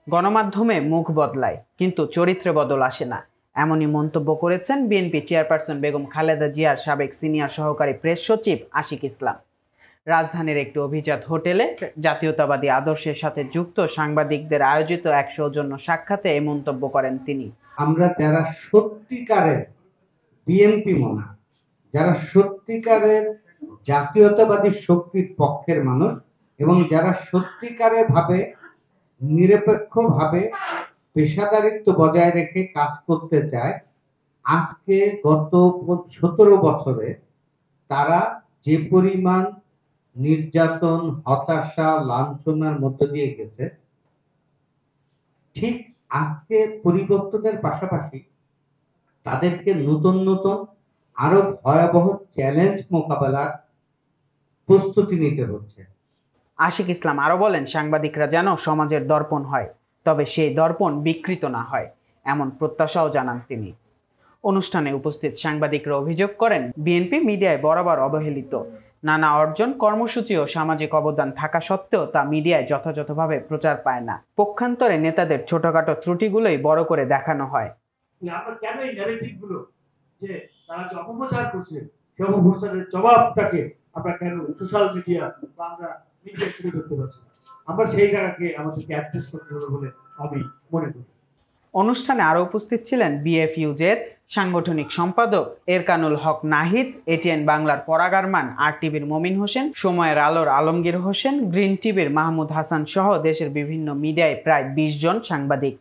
গণমাধ্যমে মুখ বদলায়, কিন্তু চরিত্রে বদল আসে না, এমনই মন্তব্য করেছেন বিএনপি চেয়ারপারসন বেগম খালেদা জিয়ার সাবেক সিনিয়র সহকারী প্রেস সচিব আশিক ইসলাম। রাজধানীর একটি অভিজাত হোটেলে জাতীয়তাবাদী আদর্শের সাথে যুক্ত সাংবাদিকদের আয়োজিত এক সৌজন্য সাক্ষাতে এই মন্তব্য করেন তিনি। আমরা যারা সত্যিকারের বিএনপি মনা, যারা সত্যিকারের জাতীয়তাবাদী শক্তির পক্ষের মানুষ এবং যারা সত্যিকারের ভাবে নিরপেক্ষভাবে পেশাদারিত্ব বজায় রেখে কাজ করতে চায়, আজকে গত 17 বছরে তারা যে পরিমাণ নির্যাতন, হতাশা, লাঞ্ছনার মধ্য দিয়ে গেছে, ঠিক আজকে পরিবর্তনের পাশাপাশি তাদেরকে নতুন নতুন আরো ভয়াবহ চ্যালেঞ্জ মোকাবেলার প্রস্তুতি নিতে হচ্ছে। আশিক ইসলাম আরো বলেন, সাংবাদিকরা যেন সমাজের দর্পণ হয়, তবে সেই দর্পণ বিকৃত না হয়, এমন প্রত্যাশাও জানান তিনি। অনুষ্ঠানে উপস্থিত সাংবাদিকরা অভিযোগ করেন, বিএনপি মিডিয়ায় বরাবর অবহেলিত। নানা অর্জন, কর্মসূচি ও সামাজিক অবদান থাকা সত্ত্বেও তা মিডিয়ায় যথাযথভাবে প্রচার পায় না। পক্ষান্তরে নেতাদের ছোটখাটো ত্রুটিগুলোই বড় করে দেখানো হয়। আমরা কেন এই ন্যারেটিভগুলো যে তারা যে অপপ্রচার করছে, সেই অপপ্রচারের জবাবটাকে আমরা কেন সোশ্যাল মিডিয়া বা আমরা মিডিয়া তুলে ধরতে পারছি না? আমরা সেই জায়গাকে আমাদেরকে অ্যাড্রেস করতে হবে বলে আমি মনে করি। অনুষ্ঠানে আরও উপস্থিত ছিলেন বিএফইউজের সাংগঠনিক সম্পাদক এরকানুল হক নাহিদ, এটিএন বাংলার পরাগারমান, আর টিভির মমিন হোসেন, সময়ের আলোর আলমগীর হোসেন, গ্রিন টিভির মাহমুদ হাসান সহ দেশের বিভিন্ন মিডিয়ায় প্রায় 20 জন সাংবাদিক।